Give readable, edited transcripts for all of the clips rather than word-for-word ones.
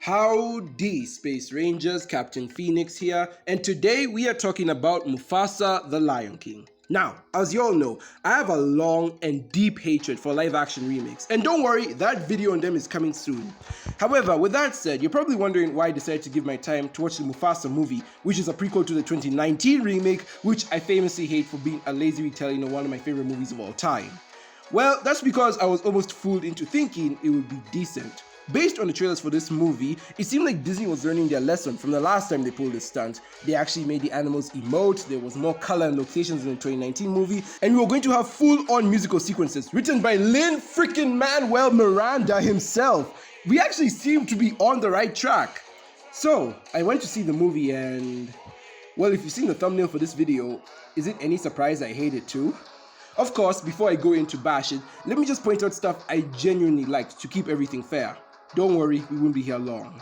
Howdy, Space Rangers, Captain Phoenix here, and today we are talking about Mufasa the Lion King. Now, as you all know, I have a long and deep hatred for live-action remakes, and don't worry, that video on them is coming soon. However, with that said, you're probably wondering why I decided to give my time to watch the Mufasa movie, which is a prequel to the 2019 remake, which I famously hate for being a lazy retelling of one of my favorite movies of all time. Well, that's because I was almost fooled into thinking it would be decent. Based on the trailers for this movie, it seemed like Disney was learning their lesson from the last time they pulled this stunt. They actually made the animals emote, there was more color and locations in the 2019 movie, and we were going to have full-on musical sequences written by Lin-freaking-Manuel Miranda himself. We actually seem to be on the right track. So, I went to see the movie and... well, if you've seen the thumbnail for this video, is it any surprise I hate it too? Of course, before I go into bash it, let me just point out stuff I genuinely liked to keep everything fair. Don't worry, we won't be here long.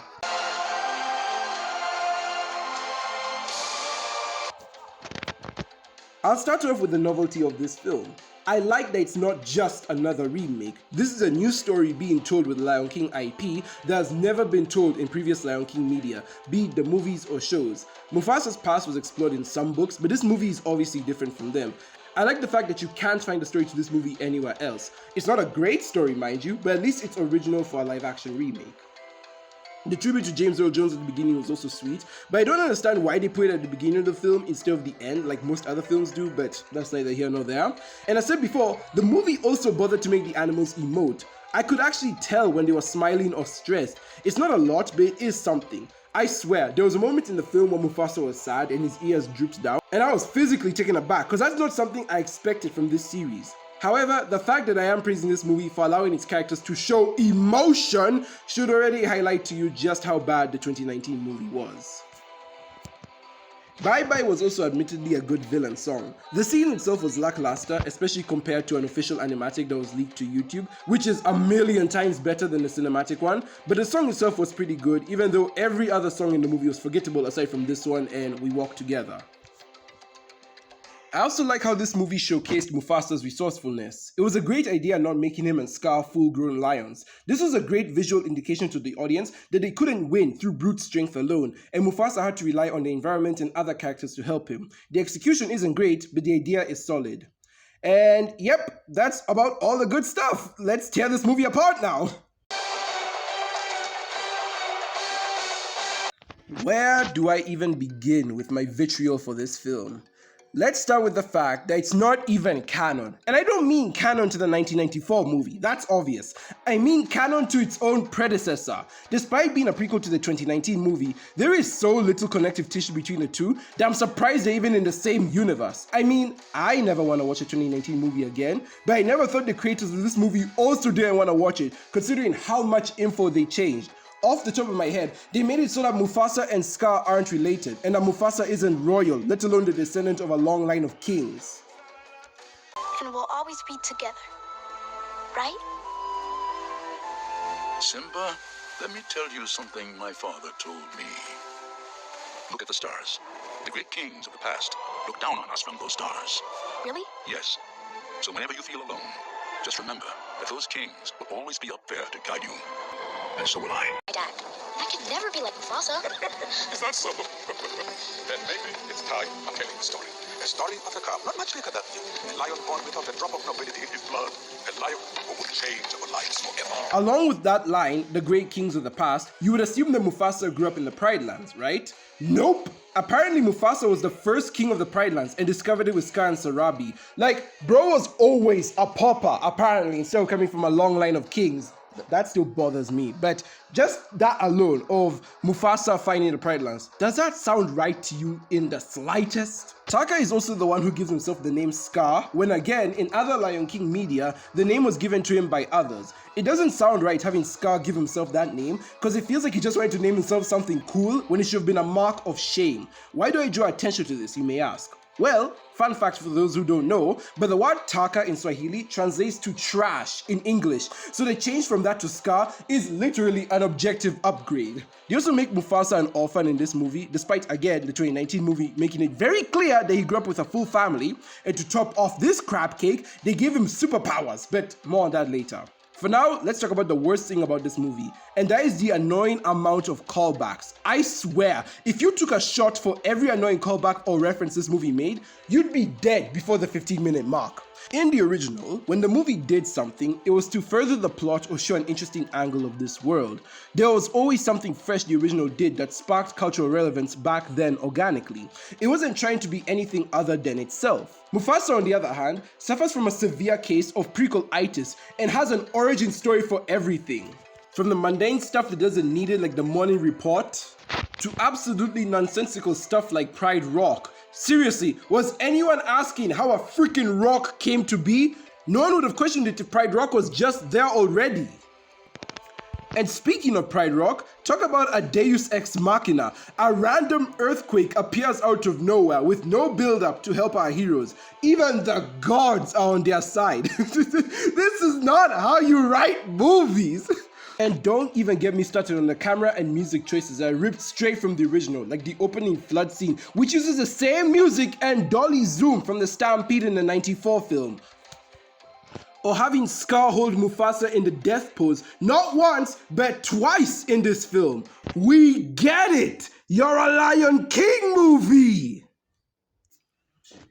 I'll start off with the novelty of this film. I like that it's not just another remake. This is a new story being told with Lion King IP that has never been told in previous Lion King media, be it the movies or shows. Mufasa's past was explored in some books, but this movie is obviously different from them. I like the fact that you can't find the story to this movie anywhere else. It's not a great story, mind you, but at least it's original for a live-action remake. The tribute to James Earl Jones at the beginning was also sweet, but I don't understand why they put it at the beginning of the film instead of the end like most other films do, but that's neither here nor there. And I said before, the movie also bothered to make the animals emote. I could actually tell when they were smiling or stressed. It's not a lot, but it is something. I swear, there was a moment in the film where Mufasa was sad and his ears drooped down, and I was physically taken aback because that's not something I expected from this series. However, the fact that I am praising this movie for allowing its characters to show emotion should already highlight to you just how bad the 2019 movie was. Bye Bye was also admittedly a good villain song. The scene itself was lackluster, especially compared to an official animatic that was leaked to YouTube, which is a million times better than the cinematic one, but the song itself was pretty good, even though every other song in the movie was forgettable aside from this one and We Walk Together. I also like how this movie showcased Mufasa's resourcefulness. It was a great idea not making him and Scar full-grown lions. This was a great visual indication to the audience that they couldn't win through brute strength alone, and Mufasa had to rely on the environment and other characters to help him. The execution isn't great, but the idea is solid. And yep, that's about all the good stuff. Let's tear this movie apart now. Where do I even begin with my vitriol for this film? Let's start with the fact that it's not even canon. And I don't mean canon to the 1994 movie, that's obvious. I mean canon to its own predecessor. Despite being a prequel to the 2019 movie, there is so little connective tissue between the two that I'm surprised they're even in the same universe. I mean, I never want to watch a 2019 movie again, but I never thought the creators of this movie also didn't want to watch it, considering how much info they changed. Off the top of my head, they made it so that Mufasa and Scar aren't related, and that Mufasa isn't royal, let alone the descendant of a long line of kings. And we'll always be together, right? Simba, let me tell you something my father told me. Look at the stars. The great kings of the past look down on us from those stars. Really? Yes. So whenever you feel alone, just remember that those kings will always be up there to guide you. And so will I. My dad, I could never be like Mufasa. Is that so? Then maybe it's time I'm telling the story. A story of a cub, not much bigger than you. A lion born without a drop of nobility in his blood. A lion who would change our lives forever. Along with that line, the great kings of the past, you would assume that Mufasa grew up in the Pride Lands, right? Nope! Apparently Mufasa was the first king of the Pride Lands and discovered it with Scar and Sarabi. Like, bro was always a pauper, apparently, instead of coming from a long line of kings. That still bothers me, but just that alone of Mufasa finding the Pride Lands, does that sound right to you in the slightest? Taka is also the one who gives himself the name Scar, when again, in other Lion King media, the name was given to him by others. It doesn't sound right having Scar give himself that name, because it feels like he just wanted to name himself something cool when it should have been a mark of shame. Why do I draw attention to this, you may ask? Well, fun fact for those who don't know, but the word taka in Swahili translates to trash in English, so the change from that to Scar is literally an objective upgrade. They also make Mufasa an orphan in this movie, despite again the 2019 movie making it very clear that he grew up with a full family, and to top off this crab cake, they gave him superpowers, but more on that later. For now, let's talk about the worst thing about this movie, and that is the annoying amount of callbacks. I swear, if you took a shot for every annoying callback or reference this movie made, you'd be dead before the 15-minute mark. In the original, when the movie did something, it was to further the plot or show an interesting angle of this world. There was always something fresh the original did that sparked cultural relevance back then organically. It wasn't trying to be anything other than itself. Mufasa, on the other hand, suffers from a severe case of prequel-itis and has an origin story for everything. From the mundane stuff that doesn't need it, like the morning report, to absolutely nonsensical stuff like Pride Rock. Seriously, was anyone asking how a freaking rock came to be? No one would have questioned it if Pride Rock was just there already. And speaking of Pride Rock, talk about a Deus Ex Machina. A random earthquake appears out of nowhere with no build-up to help our heroes. Even the gods are on their side. This is not how you write movies. And don't even get me started on the camera and music choices that are ripped straight from the original, like the opening flood scene, which uses the same music and dolly zoom from the Stampede in the '94 film. Or having Scar hold Mufasa in the death pose, not once, but twice in this film. We get it! You're a Lion King movie!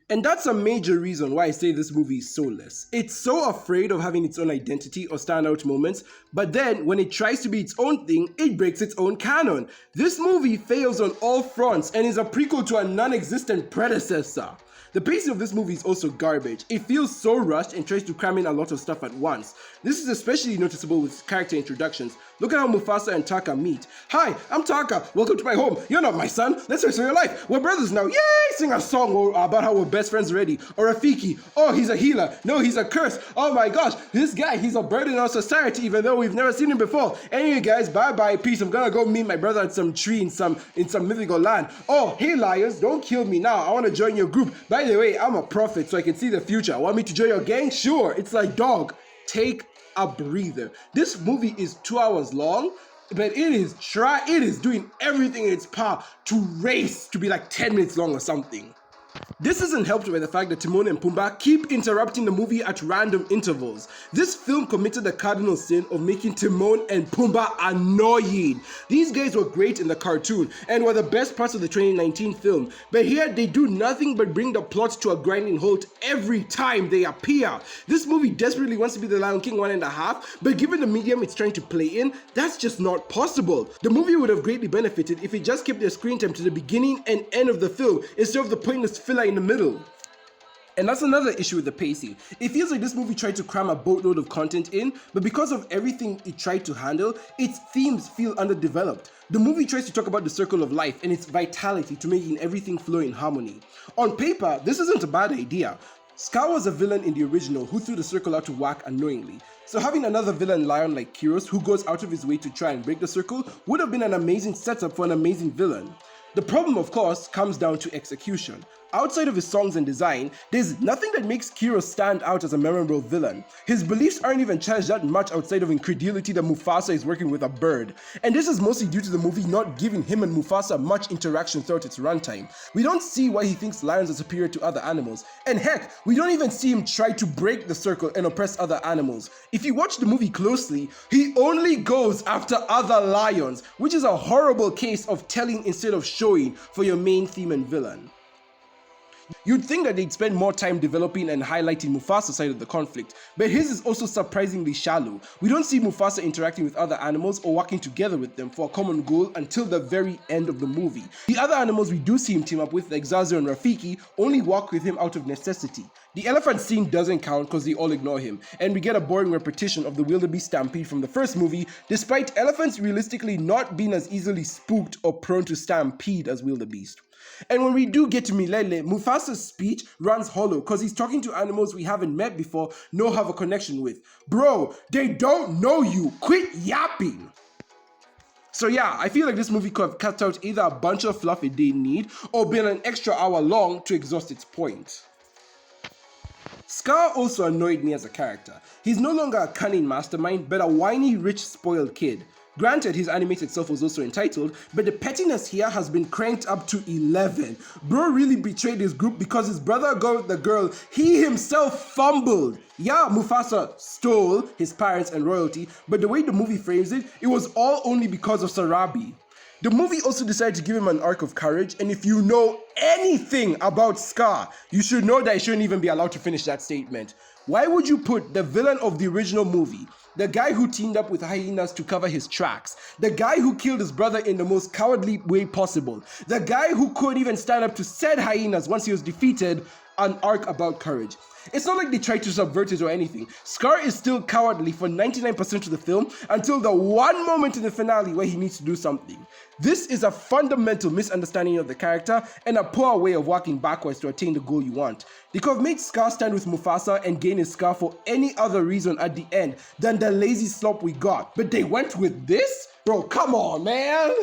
And that's a major reason why I say this movie is soulless. It's so afraid of having its own identity or standout moments, but then when it tries to be its own thing, it breaks its own canon. This movie fails on all fronts and is a prequel to a non-existent predecessor. The pacing of this movie is also garbage. It feels so rushed and tries to cram in a lot of stuff at once. This is especially noticeable with character introductions. Look at how Mufasa and Taka meet. Hi, I'm Taka. Welcome to my home. You're not my son. Let's restore your life. We're brothers now. Yay! Sing a song about how we're best friends already. Or Rafiki. Oh, he's a healer. No, he's a curse. Oh my gosh, this guy, he's a burden on society even though we've never seen him before. Anyway guys, bye-bye, peace. I'm gonna go meet my brother at some tree in some mythical land. Oh, hey liars, don't kill me now. I want to join your group. By the way, I'm a prophet so I can see the future. Want me to join your gang? Sure. It's like, dog, take a breather. This movie is 2 hours long, but it is doing everything in its power to race to be like 10 minutes long or something. This isn't helped by the fact that Timon and Pumbaa keep interrupting the movie at random intervals. This film committed the cardinal sin of making Timon and Pumbaa annoying. These guys were great in the cartoon and were the best parts of the 2019 film, but here they do nothing but bring the plot to a grinding halt every time they appear. This movie desperately wants to be the Lion King 1.5, but given the medium it's trying to play in, that's just not possible. The movie would have greatly benefited if it just kept their screen time to the beginning and end of the film instead of the pointless filler in the middle. And that's another issue with the pacing. It feels like this movie tried to cram a boatload of content in, but because of everything it tried to handle, its themes feel underdeveloped. The movie tries to talk about the circle of life and its vitality to making everything flow in harmony. On paper, this isn't a bad idea. Scar was a villain in the original who threw the circle out to whack unknowingly. So having another villain lion like Kyros who goes out of his way to try and break the circle would have been an amazing setup for an amazing villain. The problem, of course, comes down to execution. Outside of his songs and design, there's nothing that makes Kyros stand out as a memorable villain. His beliefs aren't even challenged that much outside of incredulity that Mufasa is working with a bird. And this is mostly due to the movie not giving him and Mufasa much interaction throughout its runtime. We don't see why he thinks lions are superior to other animals. And heck, we don't even see him try to break the circle and oppress other animals. If you watch the movie closely, he only goes after other lions, which is a horrible case of telling instead of showing for your main theme and villain. You'd think that they'd spend more time developing and highlighting Mufasa's side of the conflict, but his is also surprisingly shallow. We don't see Mufasa interacting with other animals or working together with them for a common goal until the very end of the movie. The other animals we do see him team up with, like Zazu and Rafiki, only walk with him out of necessity. The elephant scene doesn't count because they all ignore him, and we get a boring repetition of the wildebeest stampede from the first movie, despite elephants realistically not being as easily spooked or prone to stampede as wildebeest. And when we do get to Milele, Mufasa's speech runs hollow because he's talking to animals we haven't met before, nor have a connection with. Bro, they don't know you. Quit yapping. So yeah, I feel like this movie could have cut out either a bunch of fluff it didn't need or been an extra hour long to exhaust its point. Scar also annoyed me as a character. He's no longer a cunning mastermind, but a whiny, rich, spoiled kid. Granted, his animate itself was also entitled, but the pettiness here has been cranked up to 11. Bro really betrayed his group because his brother got the girl he himself fumbled. Yeah, Mufasa stole his parents and royalty, but the way the movie frames it, it was all only because of Sarabi. The movie also decided to give him an arc of courage, and if you know anything about Scar, you should know that he shouldn't even be allowed to finish that statement. Why would you put the villain of the original movie, the guy who teamed up with hyenas to cover his tracks, the guy who killed his brother in the most cowardly way possible, the guy who couldn't even stand up to said hyenas once he was defeated, an arc about courage? It's not like they tried to subvert it or anything. Scar is still cowardly for 99% of the film until the one moment in the finale where he needs to do something. This is a fundamental misunderstanding of the character and a poor way of walking backwards to attain the goal you want. They could have made Scar stand with Mufasa and gain his scar for any other reason at the end than the lazy slop we got. But they went with this? Bro, come on, man!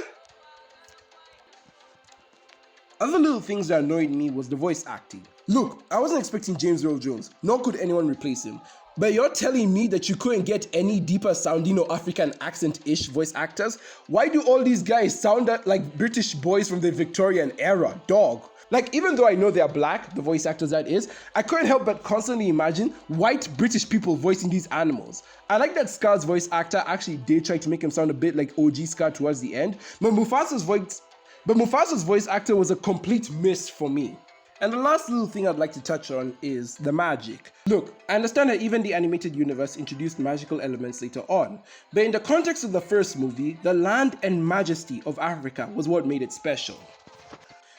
Other little things that annoyed me was the voice acting. Look, I wasn't expecting James Earl Jones, nor could anyone replace him. But you're telling me that you couldn't get any deeper sounding or African accent-ish voice actors? Why do all these guys sound like British boys from the Victorian era, dog? Like, even though I know they're black, the voice actors that is, I couldn't help but constantly imagine white British people voicing these animals. I like that Scar's voice actor actually did try to make him sound a bit like OG Scar towards the end, but Mufasa's voice actor was a complete miss for me. And the last little thing I'd like to touch on is the magic. Look, I understand that even the animated universe introduced magical elements later on, but in the context of the first movie, the land and majesty of Africa was what made it special.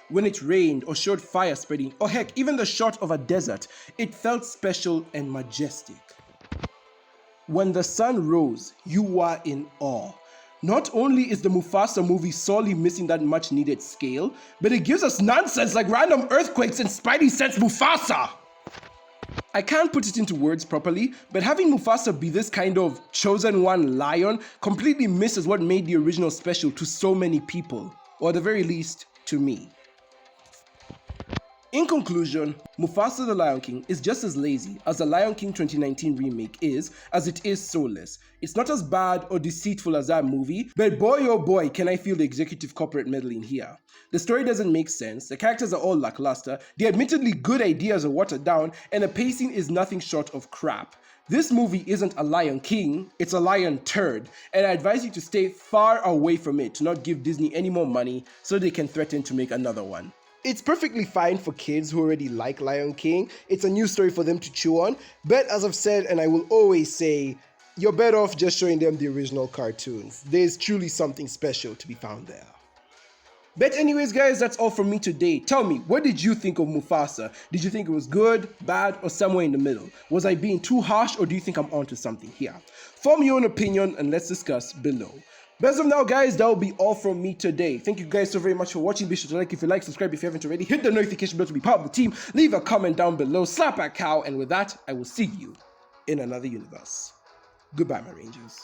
When it rained or showed fire spreading, or heck, even the shot of a desert, it felt special and majestic. When the sun rose, you were in awe. Not only is the Mufasa movie sorely missing that much needed scale, but it gives us nonsense like random earthquakes and Spidey sense Mufasa! I can't put it into words properly, but having Mufasa be this kind of chosen one lion completely misses what made the original special to so many people, or at the very least, to me. In conclusion, Mufasa the Lion King is just as lazy as the Lion King 2019 remake is, as it is soulless. It's not as bad or deceitful as that movie, but boy oh boy can I feel the executive corporate meddling here. The story doesn't make sense, the characters are all lackluster, the admittedly good ideas are watered down, and the pacing is nothing short of crap. This movie isn't a Lion King, it's a lion turd, and I advise you to stay far away from it to not give Disney any more money so they can threaten to make another one. It's perfectly fine for kids who already like Lion King. It's a new story for them to chew on. But as I've said, and I will always say, you're better off just showing them the original cartoons. There's truly something special to be found there. But anyways guys, that's all from me today. Tell me, what did you think of Mufasa? Did you think it was good, bad, or somewhere in the middle? Was I being too harsh, or do you think I'm onto something here? Form your own opinion and let's discuss below. But as of now guys, that will be all from me today. Thank you guys so very much for watching. Be sure to like if you like, subscribe if you haven't already, hit the notification bell to be part of the team, leave a comment down below, slap a cow, and with that, I will see you in another universe. Goodbye my Rangers.